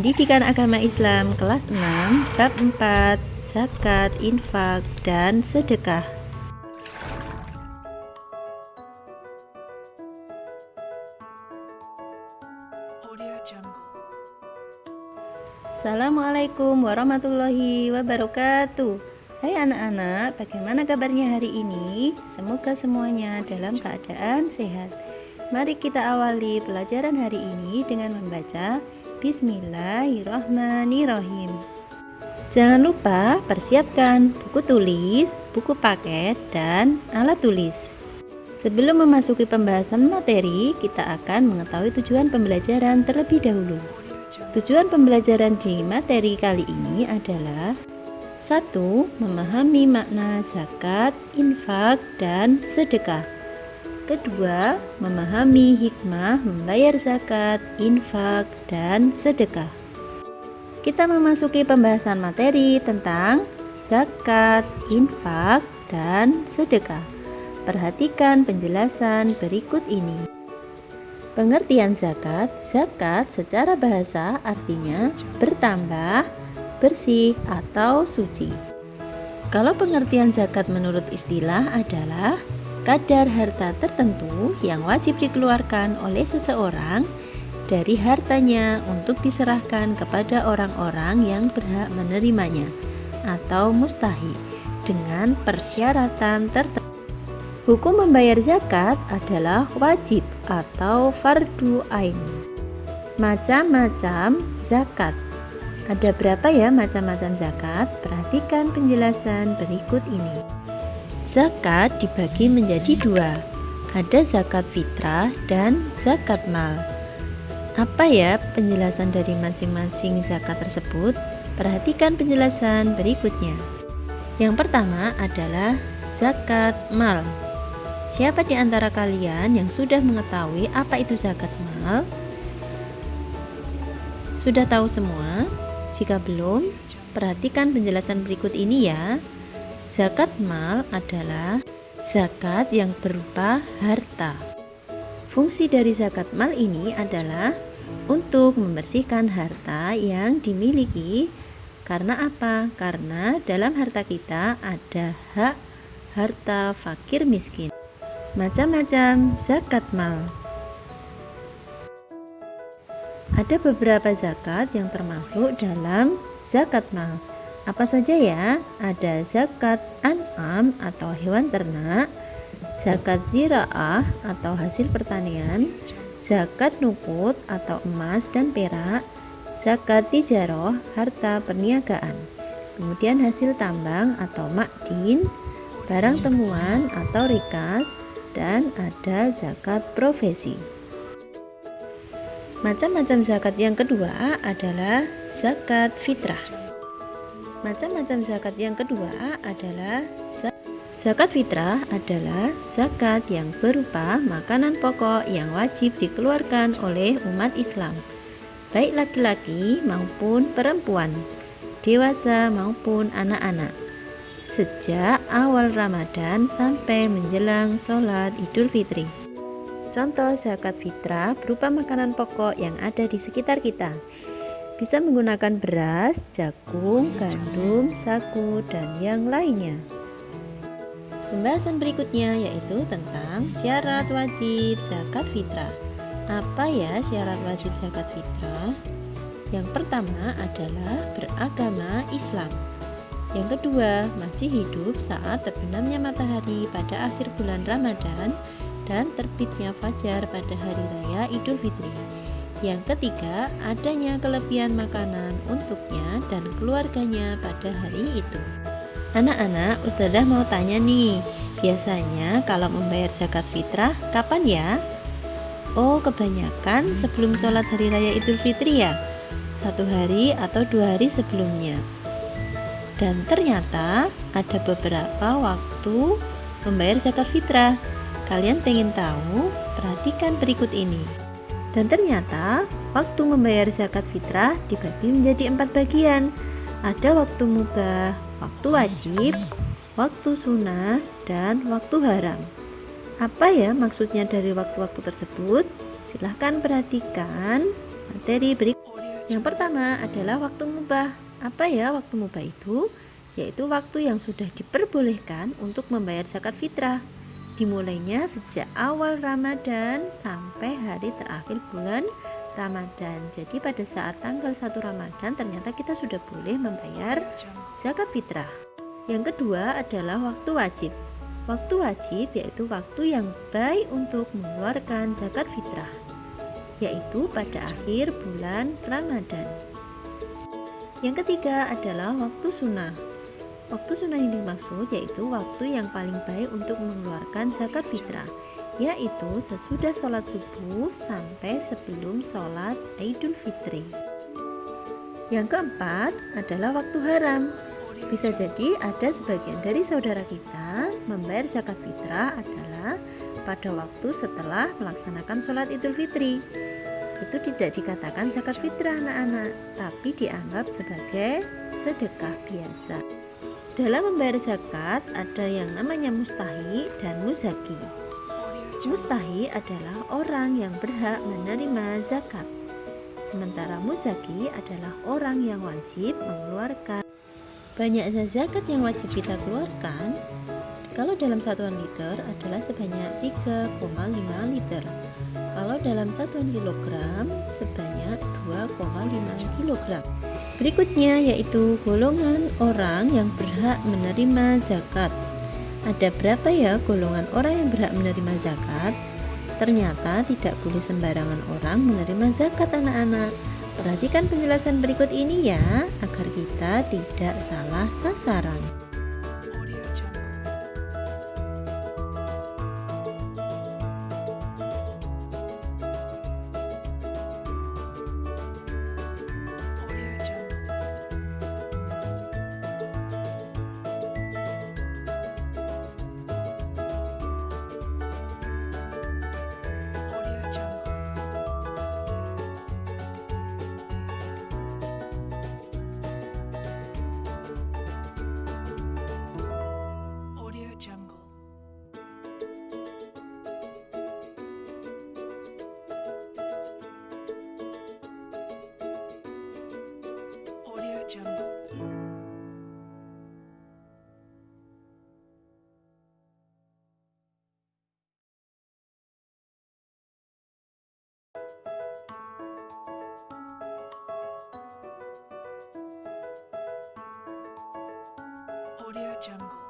Pendidikan Agama Islam kelas 6 bab 4 zakat, infak, dan sedekah. Assalamualaikum warahmatullahi wabarakatuh. Hai anak-anak, bagaimana kabarnya hari ini? Semoga semuanya dalam keadaan sehat. Mari kita awali pelajaran hari ini dengan membaca Bismillahirrahmanirrahim. Jangan lupa persiapkan buku tulis, buku paket, dan alat tulis. Sebelum memasuki pembahasan materi, kita akan mengetahui tujuan pembelajaran terlebih dahulu. Tujuan pembelajaran di materi kali ini adalah 1. Memahami makna zakat, infak, dan sedekah. Kedua, memahami hikmah membayar zakat, infak, dan sedekah. Kita memasuki pembahasan materi tentang zakat, infak, dan sedekah. Perhatikan penjelasan berikut ini. Pengertian zakat. Zakat secara bahasa artinya bertambah, bersih, atau suci. Kalau pengertian zakat menurut istilah adalah kadar harta tertentu yang wajib dikeluarkan oleh seseorang dari hartanya untuk diserahkan kepada orang-orang yang berhak menerimanya atau mustahik dengan persyaratan tertentu. Hukum membayar zakat adalah wajib atau fardu ain. Macam-macam zakat. Ada berapa ya macam-macam zakat? Perhatikan penjelasan berikut ini. Zakat dibagi menjadi dua, ada zakat fitrah dan zakat mal. Apa ya penjelasan dari masing-masing zakat tersebut? Perhatikan penjelasan berikutnya. Yang pertama adalah zakat mal. Siapa di antara kalian yang sudah mengetahui apa itu zakat mal? Sudah tahu semua? Jika belum, perhatikan penjelasan berikut ini ya. Zakat mal adalah zakat yang berupa harta. Fungsi dari zakat mal ini adalah untuk membersihkan harta yang dimiliki. Karena apa? Karena dalam harta kita ada hak harta fakir miskin. Macam-macam zakat mal. Ada beberapa zakat yang termasuk dalam zakat mal. Apa saja ya? Ada zakat an'am atau hewan ternak, zakat zira'ah atau hasil pertanian, zakat nukut atau emas dan perak, zakat tijaroh harta perniagaan, kemudian hasil tambang atau makdin, barang temuan atau rikas, dan ada zakat profesi. Macam-macam zakat yang kedua adalah zakat fitrah. Macam-macam zakat yang kedua adalah zakat fitrah adalah zakat yang berupa makanan pokok yang wajib dikeluarkan oleh umat Islam, baik laki-laki maupun perempuan, dewasa maupun anak-anak, sejak awal Ramadan sampai menjelang sholat Idul Fitri. Contoh zakat fitrah berupa makanan pokok yang ada di sekitar kita. Bisa menggunakan beras, jagung, gandum, sagu, dan yang lainnya. Pembahasan berikutnya yaitu tentang syarat wajib zakat fitrah. Apa ya syarat wajib zakat fitrah? Yang pertama adalah beragama Islam. Yang kedua, masih hidup saat terbenamnya matahari pada akhir bulan Ramadan dan terbitnya fajar pada hari raya Idul Fitri. Yang ketiga, adanya kelebihan makanan untuknya dan keluarganya pada hari itu. Anak-anak, Ustazah mau tanya nih, biasanya kalau membayar zakat fitrah kapan ya? Oh, kebanyakan sebelum sholat hari raya Idul Fitri ya? 1 hari atau 2 hari sebelumnya. Dan ternyata ada beberapa waktu membayar zakat fitrah. Kalian pengen tahu? Perhatikan berikut ini. Dan ternyata waktu membayar zakat fitrah dibagi menjadi 4 bagian. Ada waktu mubah, waktu wajib, waktu sunnah, dan waktu haram. Apa ya maksudnya dari waktu-waktu tersebut? Silahkan perhatikan materi berikut. Yang pertama adalah waktu mubah. Apa ya waktu mubah itu? Yaitu waktu yang sudah diperbolehkan untuk membayar zakat fitrah. Dimulainya sejak awal Ramadan sampai hari terakhir bulan Ramadan. Jadi pada saat tanggal 1 Ramadan ternyata kita sudah boleh membayar zakat fitrah. Yang kedua adalah waktu wajib. Waktu wajib yaitu waktu yang baik untuk mengeluarkan zakat fitrah, yaitu pada akhir bulan Ramadan. Yang ketiga adalah waktu sunnah. Waktu sunnah yang dimaksud yaitu waktu yang paling baik untuk mengeluarkan zakat fitrah, yaitu sesudah sholat subuh sampai sebelum sholat Idul Fitri. Yang keempat adalah waktu haram. Bisa jadi ada sebagian dari saudara kita membayar zakat fitrah adalah pada waktu setelah melaksanakan sholat Idul Fitri. Itu tidak dikatakan zakat fitrah anak-anak, tapi dianggap sebagai sedekah biasa. Dalam membayar zakat ada yang namanya mustahi dan muzaki. Mustahi adalah orang yang berhak menerima zakat, sementara muzaki adalah orang yang wajib mengeluarkan. Banyaknya zakat yang wajib kita keluarkan kalau dalam satuan liter adalah sebanyak 3,5 liter. Kalau dalam satuan kilogram sebanyak 2,5 kilogram. Berikutnya yaitu golongan orang yang berhak menerima zakat. Ada berapa ya golongan orang yang berhak menerima zakat? Ternyata tidak boleh sembarangan orang menerima zakat anak-anak. Perhatikan penjelasan berikut ini ya, agar kita tidak salah sasaran. Audio Jungle. Audio Jungle. Audio Jungle.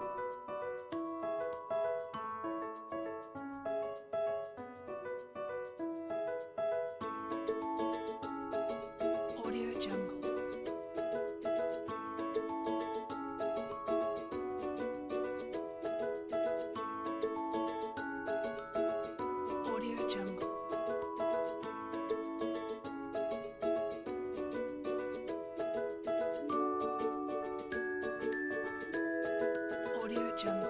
Audio Jungle.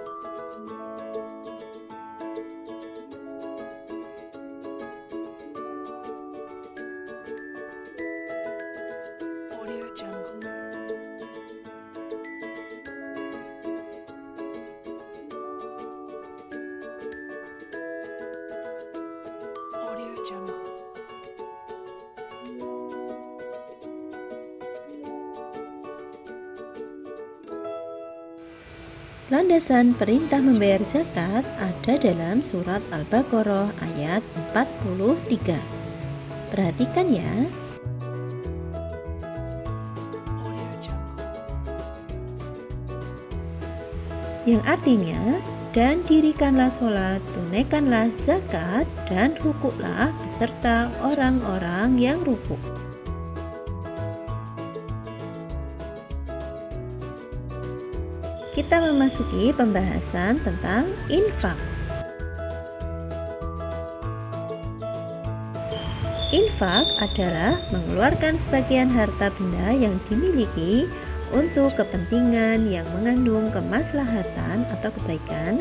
Audio Jungle. Audio Jungle. Landasan perintah membayar zakat ada dalam surat Al-Baqarah ayat 43. Perhatikan ya. Audio Jungle. Yang artinya, dan dirikanlah sholat, tunaikanlah zakat, dan rukuklah beserta orang-orang yang rukuk. Kita memasuki pembahasan tentang infak. Infak adalah mengeluarkan sebagian harta benda yang dimiliki untuk kepentingan yang mengandung kemaslahatan atau kebaikan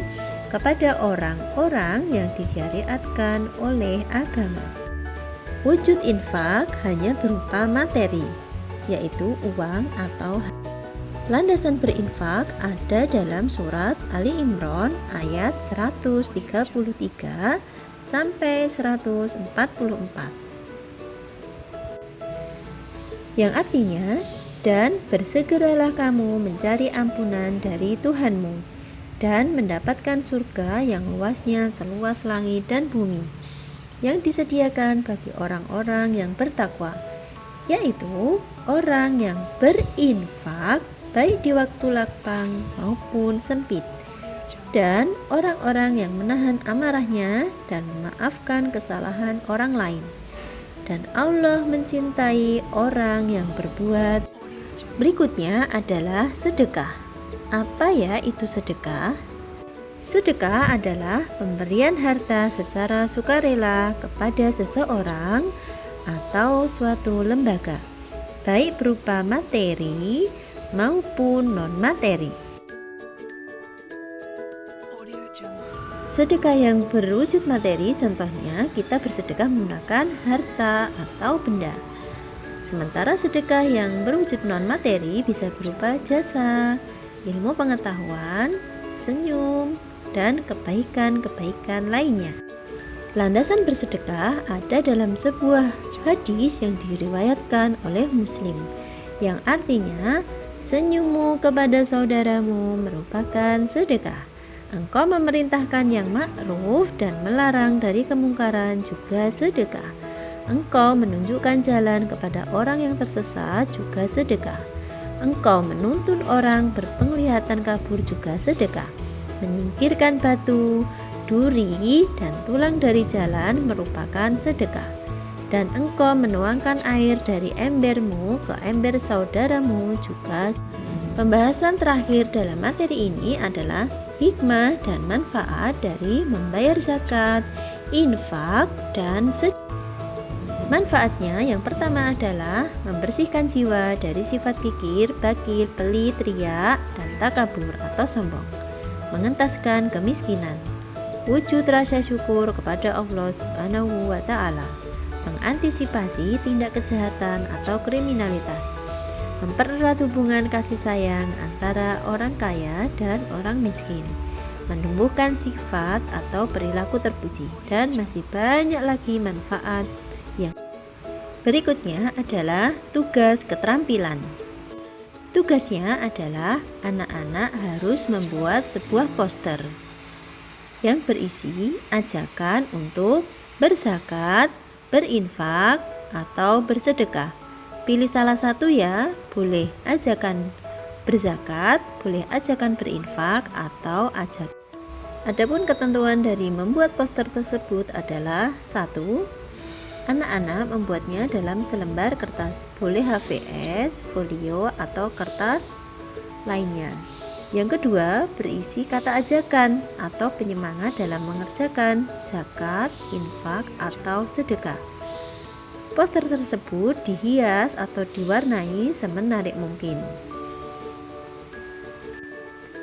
kepada orang-orang yang disyariatkan oleh agama. Wujud infak hanya berupa materi, yaitu uang atau landasan berinfak ada dalam surat Ali Imran ayat 133 sampai 144. yang artinya, dan bersegeralah kamu mencari ampunan dari Tuhanmu dan mendapatkan surga yang luasnya seluas langit dan bumi, yang disediakan bagi orang-orang yang bertakwa, yaitu orang yang berinfak baik di waktu lapang maupun sempit, dan orang-orang yang menahan amarahnya dan memaafkan kesalahan orang lain. Dan Allah mencintai orang yang berbuat. Berikutnya adalah sedekah. Apa ya itu sedekah? Sedekah adalah pemberian harta secara sukarela kepada seseorang atau suatu lembaga, baik berupa materi maupun non-materi. Sedekah yang berwujud materi, contohnya kita bersedekah menggunakan harta atau benda. Sementara sedekah yang berwujud non-materi bisa berupa jasa, ilmu pengetahuan, senyum, dan kebaikan-kebaikan lainnya. Landasan bersedekah ada dalam sebuah hadis yang diriwayatkan oleh Muslim, yang artinya senyummu kepada saudaramu merupakan sedekah. Engkau memerintahkan yang ma'ruf dan melarang dari kemungkaran juga sedekah. Engkau menunjukkan jalan kepada orang yang tersesat juga sedekah. Engkau menuntun orang berpenglihatan kabur juga sedekah. Menyingkirkan batu, duri, dan tulang dari jalan merupakan sedekah. Dan engkau menuangkan air dari embermu ke ember saudaramu juga. Pembahasan terakhir dalam materi ini adalah hikmah dan manfaat dari membayar zakat, infak, dan sedekah. Manfaatnya yang pertama adalah membersihkan jiwa dari sifat kikir, bakil, pelit, riya, dan takabur atau sombong, mengentaskan kemiskinan, wujud rasa syukur kepada Allah Subhanahu wa Ta'ala, mengantisipasi tindak kejahatan atau kriminalitas, mempererat hubungan kasih sayang antara orang kaya dan orang miskin, menumbuhkan sifat atau perilaku terpuji, dan masih banyak lagi manfaat yang berikutnya adalah tugas keterampilan. Tugasnya adalah anak-anak harus membuat sebuah poster yang berisi ajakan untuk berzakat, berinfak, atau bersedekah. Pilih salah satu ya, boleh ajakan berzakat, boleh ajakan berinfak, atau ajakan. Adapun ketentuan dari membuat poster tersebut adalah 1. Anak-anak membuatnya dalam selembar kertas, boleh HVS, folio, atau kertas lainnya. Yang kedua, berisi kata ajakan atau penyemangat dalam mengerjakan zakat, infak, atau sedekah. Poster tersebut dihias atau diwarnai semenarik mungkin.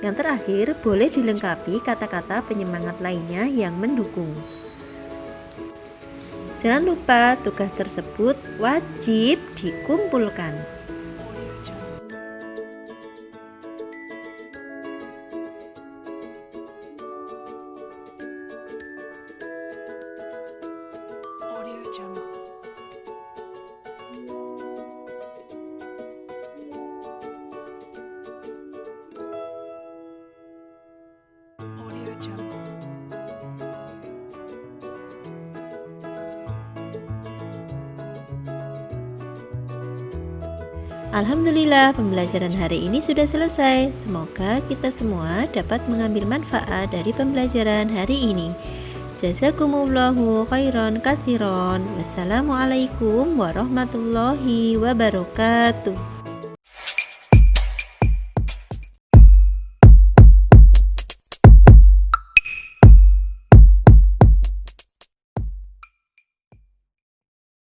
Yang terakhir, boleh dilengkapi kata-kata penyemangat lainnya yang mendukung. Jangan lupa tugas tersebut wajib dikumpulkan. Audio Jungle. Audio Jungle. Alhamdulillah, pembelajaran hari ini sudah selesai. Semoga kita semua dapat mengambil manfaat dari pembelajaran hari ini. Jazakumullahu khairan katsiran. Wassalamualaikum warahmatullahi wabarakatuh.